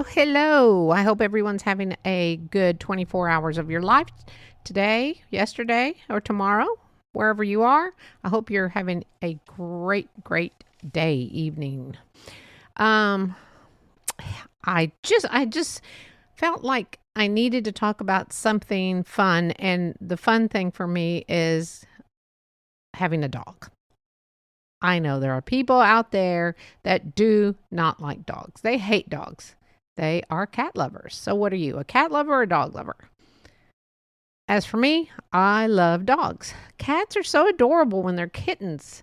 Well, hello. I hope everyone's having a good 24 hours of your life today, yesterday, or tomorrow, wherever you are. I hope you're having a great day, evening. Um, I just felt like I needed to talk about something fun, and the fun thing for me is having a dog. I know there are people out there that do not like dogs. They hate dogs. They are cat lovers. So, what are you, a cat lover or a dog lover? As for me, I love dogs. Cats are so adorable when they're kittens,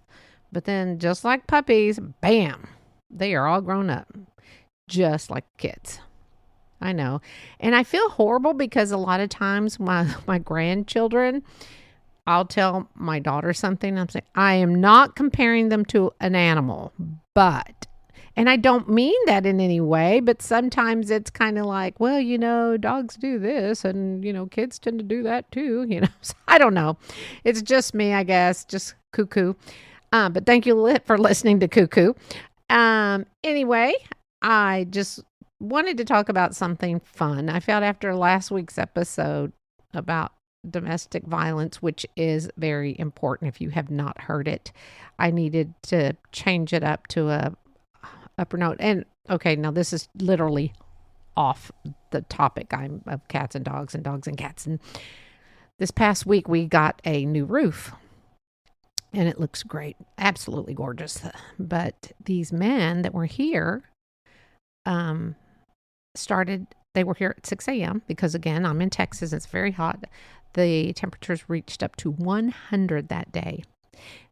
but then, just like puppies, bam, they are all grown up, just like kids. I know. And I feel horrible because a lot of times my grandchildren, I'll tell my daughter something. I'm saying, I am not comparing them to an animal, and I don't mean that in any way, but sometimes it's kind of like, well, dogs do this and, kids tend to do that too, So I don't know. It's just me, I guess, just cuckoo. But thank you for listening to Cuckoo. Anyway, I just wanted to talk about something fun. I felt after last week's episode about domestic violence, which is very important. If you have not heard it, I needed to change it up to a upper note. And okay, now this is literally off the topic. I'm of cats and dogs and cats. And this past week we got a new roof and it looks great. Absolutely gorgeous. But these men that were here, they were here at 6 a.m. because again, I'm in Texas. It's very hot. The temperatures reached up to 100 that day.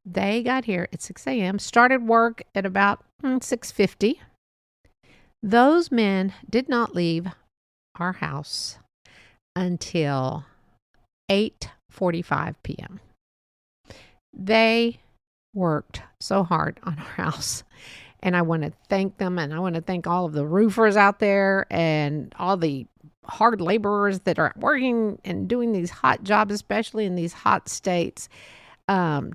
They got here at 6 a.m., started work at about 6:50. Those men did not leave our house until 8:45 p.m. They worked so hard on our house. And I want to thank them, and I want to thank all of the roofers out there and all the hard laborers that are working and doing these hot jobs, especially in these hot states.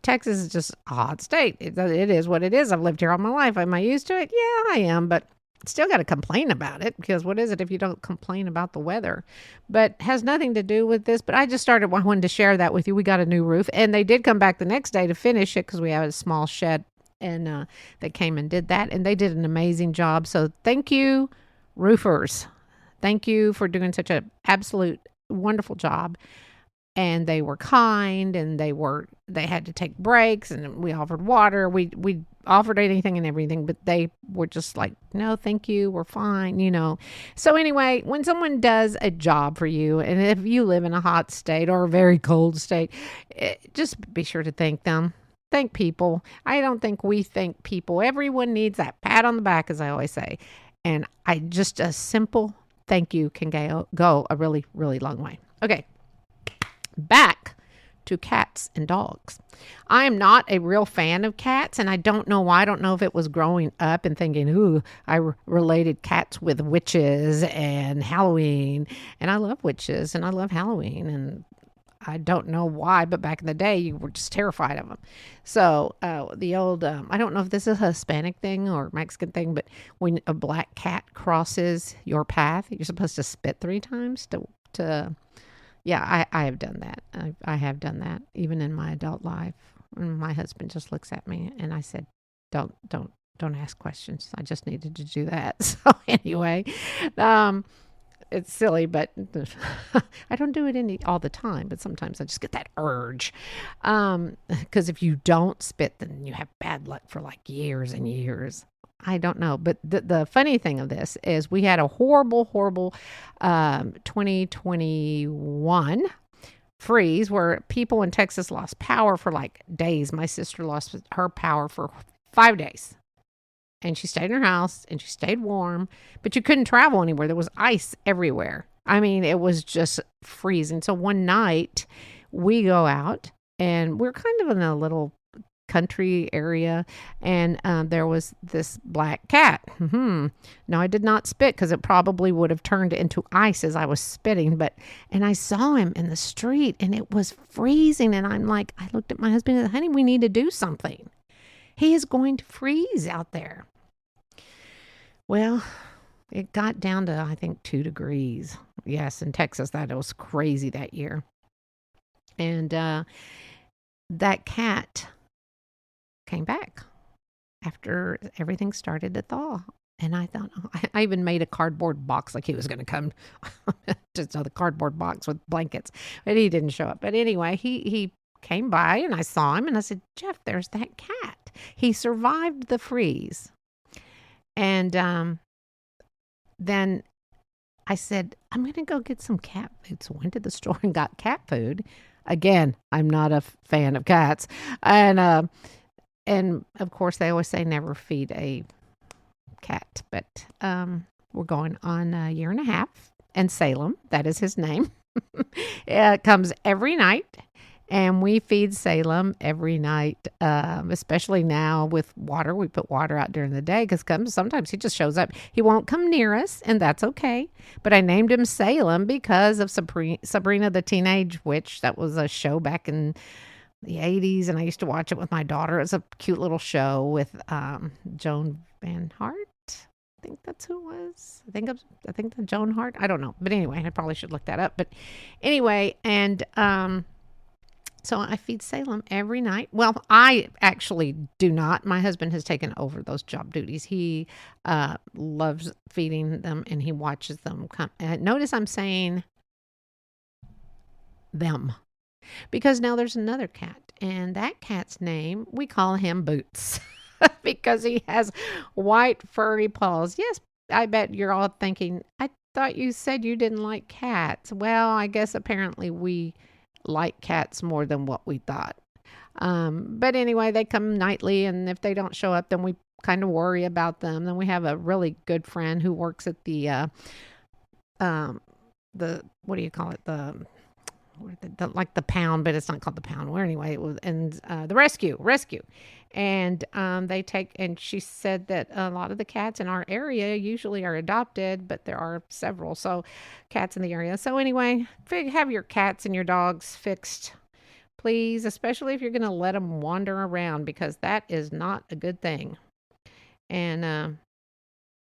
Texas is just a hot state. It is what it is. I've lived here all my life. Am I used to it? Yeah, I am, but still got to complain about it because what is it if you don't complain about the weather? But has nothing to do with this. But I wanted to share that with you. We got a new roof, and they did come back the next day to finish it because we have a small shed. And they came and did that, and they did an amazing job. So thank you, roofers. Thank you for doing such an absolute wonderful job. And they were kind, and they had to take breaks, and we offered water. We offered anything and everything, but they were just like, no, thank you. We're fine, So anyway, when someone does a job for you, and if you live in a hot state or a very cold state, just be sure to thank them. Thank people. I don't think we thank people. Everyone needs that pat on the back, as I always say. And a simple thank you can go a really, really long way. Okay, back to cats and dogs. I am not a real fan of cats, and I don't know why. I don't know if it was growing up and thinking, ooh, I related cats with witches and Halloween. And I love witches and I love Halloween, and I don't know why, but back in the day, you were just terrified of them. So the old, I don't know if this is a Hispanic thing or Mexican thing, but when a black cat crosses your path, you're supposed to spit 3 times yeah, I have done that. I have done that even in my adult life. And my husband just looks at me and I said, don't ask questions. I just needed to do that. So anyway, it's silly, but I don't do it all the time, but sometimes I just get that urge. Because if you don't spit, then you have bad luck for like years and years. I don't know. But the funny thing of this is we had a horrible 2021 freeze where people in Texas lost power for like days. My sister lost her power for 5 days. And she stayed in her house and she stayed warm, but you couldn't travel anywhere. There was ice everywhere. I mean, it was just freezing. So one night we go out and we're kind of in a little country area, and there was this black cat. Now, I did not spit because it probably would have turned into ice as I was spitting, and I saw him in the street and it was freezing. And I looked at my husband and said, honey, we need to do something. He is going to freeze out there. Well, It got down to, I think, 2 degrees. Yes, in Texas, that was crazy that year. And that cat came back after everything started to thaw. And I thought, I even made a cardboard box like he was going to come, just the cardboard box with blankets, but he didn't show up. But anyway, he came by and I saw him and I said, Jeff, there's that cat. He survived the freeze. And then I said, I'm going to go get some cat food. So I went to the store and got cat food. Again, I'm not a fan of cats. And of course, they always say never feed a cat. But we're going on a year and a half. And Salem, that is his name, comes every night. And we feed Salem every night, especially now with water. We put water out during the day because sometimes he just shows up. He won't come near us, and that's okay. But I named him Salem because of Sabrina the Teenage Witch. That was a show back in the 80s, and I used to watch it with my daughter. It was a cute little show with Joan Van Hart. I think that's who it was. I think the Joan Hart. I don't know. But anyway, I probably should look that up. But anyway, and so I feed Salem every night. Well, I actually do not. My husband has taken over those job duties. He loves feeding them and he watches them come. Notice I'm saying them because now there's another cat, and that cat's name, we call him Boots because he has white furry paws. Yes, I bet you're all thinking, I thought you said you didn't like cats. Well, I guess apparently we like cats more than what we thought. But anyway, they come nightly, and if they don't show up, then we kind of worry about them. Then we have a really good friend who works at the what do you call it? Like the pound, but it's not called the pound. Well, anyway, it was, and the rescue. And they take, and she said that a lot of the cats in our area usually are adopted, but there are several cats in the area. So anyway, have your cats and your dogs fixed, please, especially if you're going to let them wander around, because that is not a good thing. And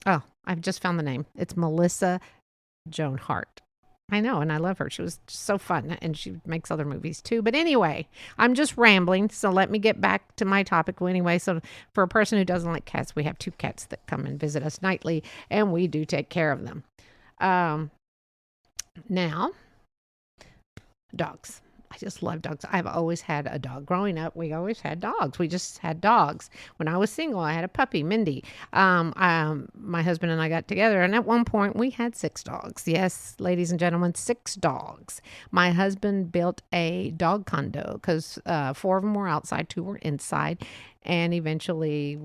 I've just found the name. It's Melissa Joan Hart. I know, and I love her. She was so fun, and she makes other movies too. But anyway, I'm just rambling, so let me get back to my topic. Well, anyway, so for a person who doesn't like cats, we have 2 cats that come and visit us nightly, and we do take care of them. Now, dogs. I just love dogs. I've always had a dog. Growing up, we always had dogs. We just had dogs. When I was single, I had a puppy, Mindy. My husband and I got together, and at one point, we had 6 dogs. Yes, ladies and gentlemen, 6 dogs. My husband built a dog condo because 4 of them were outside, 2 were inside, and eventually,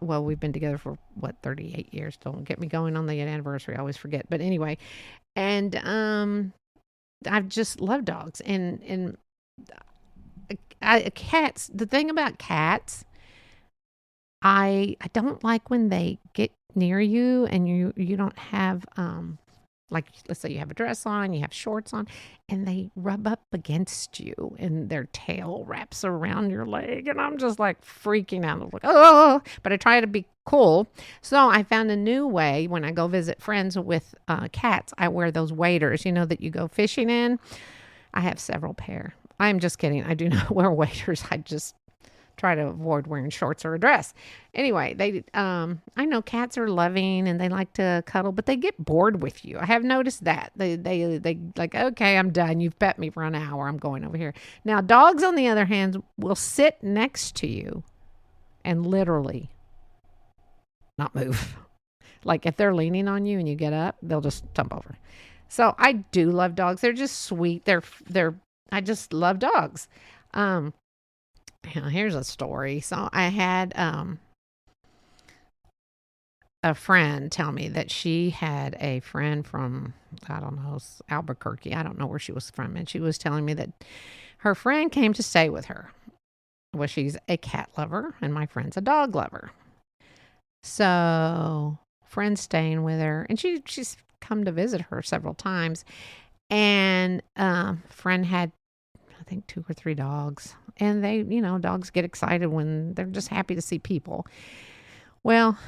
well, we've been together for 38 years. Don't get me going on the anniversary. I always forget. But anyway, and I've just loved dogs and cats. The thing about cats, I don't like when they get near you and you don't have like, let's say you have a dress on, you have shorts on, and they rub up against you and their tail wraps around your leg, and I'm just like freaking out. I'm like, oh, but I try to be cool. So I found a new way when I go visit friends with cats. I wear those waders, that you go fishing in. I have several pair. I'm just kidding. I do not wear waders. I just try to avoid wearing shorts or a dress. Anyway, I know cats are loving and they like to cuddle, but they get bored with you. I have noticed that. They like, okay, I'm done. You've pet me for an hour. I'm going over here. Now, dogs, on the other hand, will sit next to you and literally not move. Like if they're leaning on you and you get up, they'll just jump over. So I do love dogs. They're just sweet. I just love dogs. Here's a story. So I had a friend tell me that she had a friend from, I don't know, Albuquerque. I don't know where she was from. And she was telling me that her friend came to stay with her. Well, she's a cat lover and my friend's a dog lover. So friend's staying with her, and she's come to visit her several times. And friend had, I think, 2 or 3 dogs. And they, dogs get excited when they're just happy to see people. Well,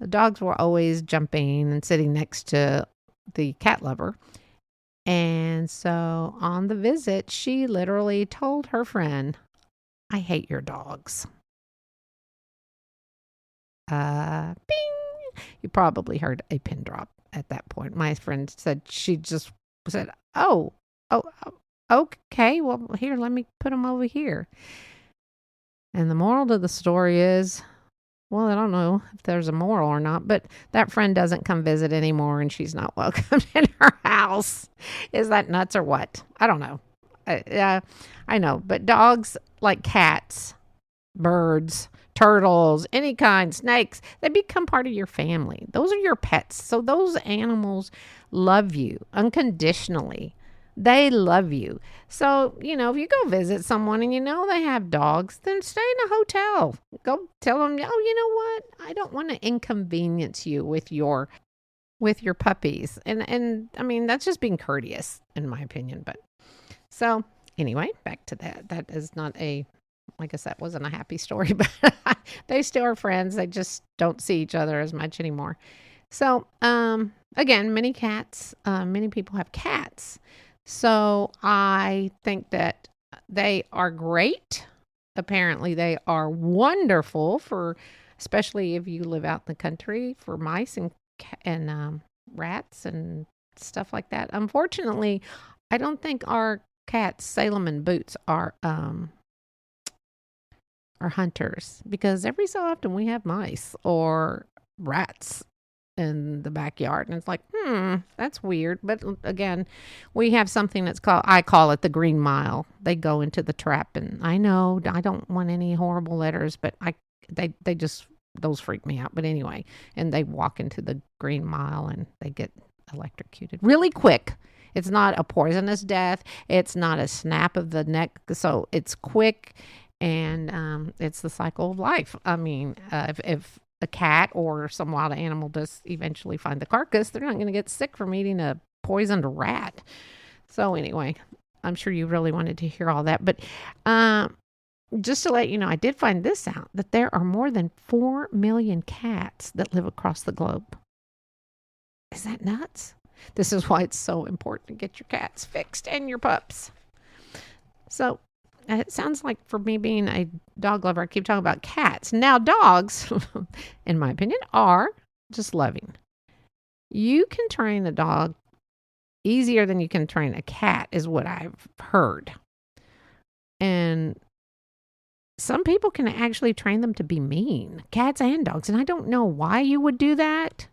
The dogs were always jumping and sitting next to the cat lover. And so on the visit, she literally told her friend, I hate your dogs. Bing! You probably heard a pin drop at that point. My friend said she just said, oh, okay. Well, here, let me put them over here. And the moral to the story is, well, I don't know if there's a moral or not, but that friend doesn't come visit anymore and she's not welcome in her house. Is that nuts or what? I don't know. I know, but dogs, like cats, birds, turtles, any kind, snakes, they become part of your family. Those are your pets. So those animals love you unconditionally. They love you. So, if you go visit someone and they have dogs, then stay in a hotel. Go tell them, oh, you know what? I don't want to inconvenience you with your puppies. And I mean, that's just being courteous, in my opinion. But so anyway, back to that. That is not I guess that wasn't a happy story, but they still are friends. They just don't see each other as much anymore. So, again, many people have cats. So I think that they are great. Apparently they are wonderful especially if you live out in the country, for mice and rats and stuff like that. Unfortunately, I don't think our cats, Salem and Boots, are hunters, because every so often we have mice or rats in the backyard, and it's like, that's weird. But again, we have something I call it the green mile. They go into the trap, and I know I don't want any horrible letters, but they just, those freak me out. But anyway, and they walk into the green mile and they get electrocuted really quick. It's not a poisonous death. It's not a snap of the neck. So it's quick, and it's the cycle of life. I mean, if a cat or some wild animal does eventually find the carcass, they're not going to get sick from eating a poisoned rat. So anyway, I'm sure you really wanted to hear all that. But just to let you know, I did find this out, that there are more than 4 million cats that live across the globe. Is that nuts? This is why it's so important to get your cats fixed and your pups. So it sounds like, for me being a dog lover, I keep talking about cats. Now, dogs, in my opinion, are just loving. You can train a dog easier than you can train a cat, is what I've heard. And some people can actually train them to be mean, cats and dogs. And I don't know why you would do that.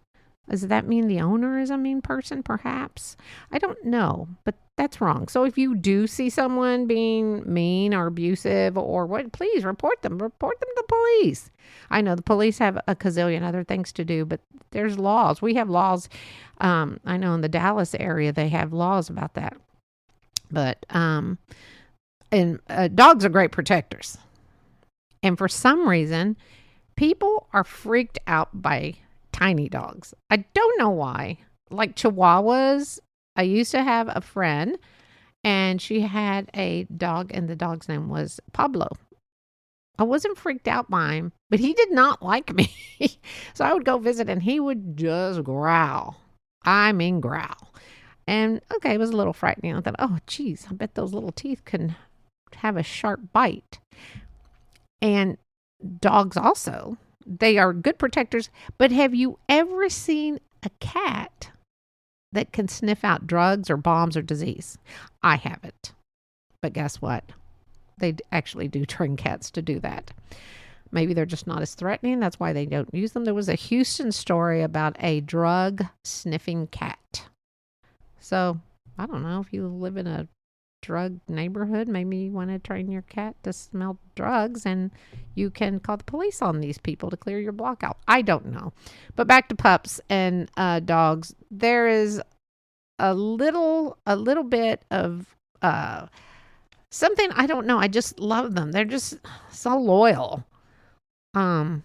Does that mean the owner is a mean person, perhaps? I don't know, but that's wrong. So if you do see someone being mean or abusive or what, please report them. Report them to the police. I know the police have a gazillion other things to do, but there's laws. We have laws. I know in the Dallas area, they have laws about that. But dogs are great protectors. And for some reason, people are freaked out by tiny dogs. I don't know why. Like Chihuahuas, I used to have a friend, and she had a dog, and the dog's name was Pablo. I wasn't freaked out by him, but he did not like me. So I would go visit, and he would just growl. I mean, growl. And okay, it was a little frightening. I thought, oh, geez, I bet those little teeth can have a sharp bite. And dogs also, they are good protectors. But have you ever seen a cat that can sniff out drugs or bombs or disease? I haven't. But guess what? They actually do train cats to do that. Maybe they're just not as threatening. That's why they don't use them. There was a Houston story about a drug sniffing cat. So I don't know, if you live in a drug neighborhood, maybe you want to train your cat to smell drugs, and you can call the police on these people to clear your block out. I don't know. But back to pups and dogs. There is a little bit of something, I don't know. I just love them. They're just so loyal. I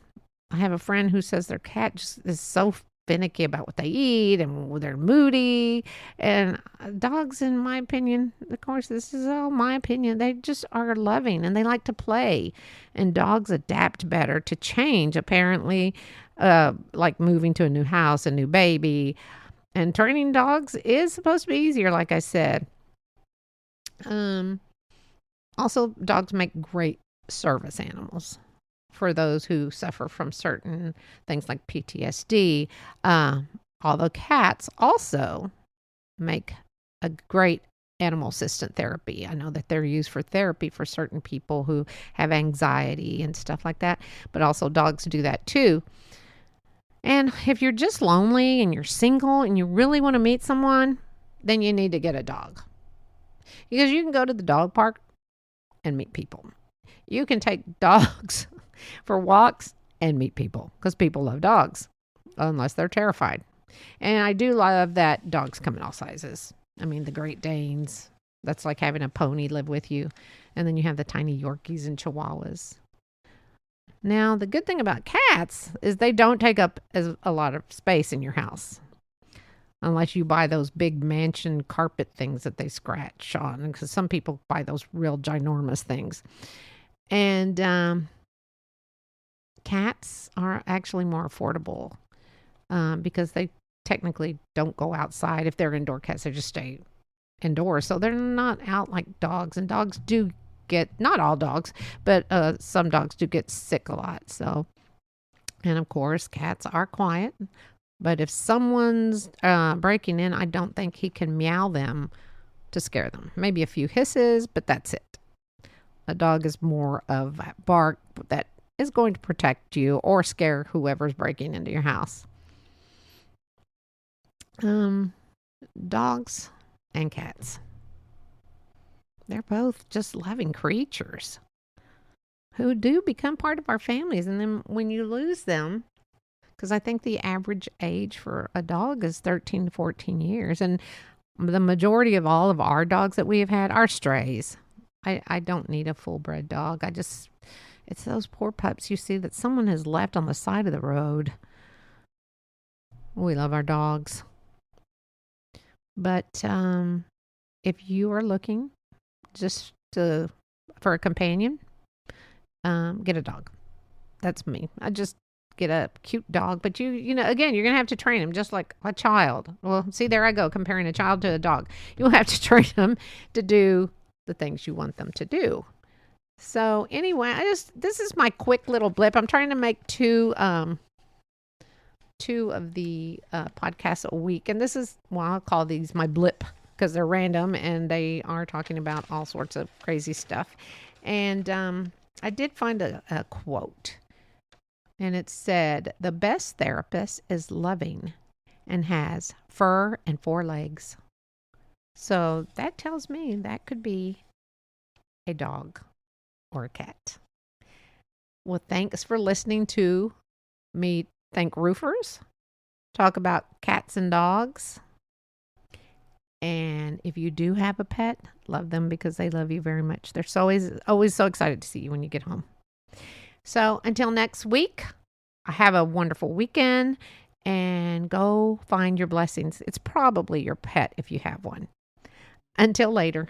have a friend who says their cat just is so finicky about what they eat and they're moody. And dogs, in my opinion, of course, this is all my opinion, they just are loving and they like to play. And dogs adapt better to change, apparently, like moving to a new house, a new baby. And training dogs is supposed to be easier, like I said. Also, dogs make great service animals for those who suffer from certain things like PTSD. Although cats also make a great animal assistant therapy. I know that they're used for therapy for certain people who have anxiety and stuff like that, but also dogs do that too. And if you're just lonely and you're single and you really want to meet someone, then you need to get a dog. Because you can go to the dog park and meet people. You can take dogs for walks and meet people because people love dogs unless they're terrified. And I do love that dogs come in all sizes. I mean, the Great Danes, that's like having a pony live with you. And then you have the tiny Yorkies and Chihuahuas. Now, the good thing about cats is they don't take up a lot of space in your house. Unless you buy those big mansion carpet things that they scratch on. Because some people buy those real ginormous things. And cats are actually more affordable because they technically don't go outside. If they're indoor cats, they just stay indoors. So they're not out like dogs. And dogs do get, not all dogs, but some dogs do get sick a lot. So, and of course, cats are quiet. But if someone's breaking in, I don't think he can meow them to scare them. Maybe a few hisses, but that's it. A dog is more of a bark that is going to protect you or scare whoever's breaking into your house. Dogs and cats. They're both just loving creatures who do become part of our families. And then when you lose them, because I think the average age for a dog is 13 to 14 years. And the majority of all of our dogs that we have had are strays. I don't need a full-bred dog. It's those poor pups you see that someone has left on the side of the road. We love our dogs. But if you are looking just for a companion, get a dog. That's me. I just get a cute dog. But you know, again, you're going to have to train him just like a child. Well, see, there I go, comparing a child to a dog. You'll have to train them to do the things you want them to do. So anyway, this is my quick little blip. I'm trying to make two of the podcasts a week. And this is, well, I'll call these my blip because they're random and they are talking about all sorts of crazy stuff. And I did find a quote. And it said, "The best therapist is loving and has fur and 4 legs." So that tells me that could be a dog or a cat. Well, thanks for listening to me thank roofers, talk about cats and dogs. And if you do have a pet, love them because they love you very much. They're always so excited to see you when you get home. So until next week, have a wonderful weekend and go find your blessings. It's probably your pet if you have one. Until later.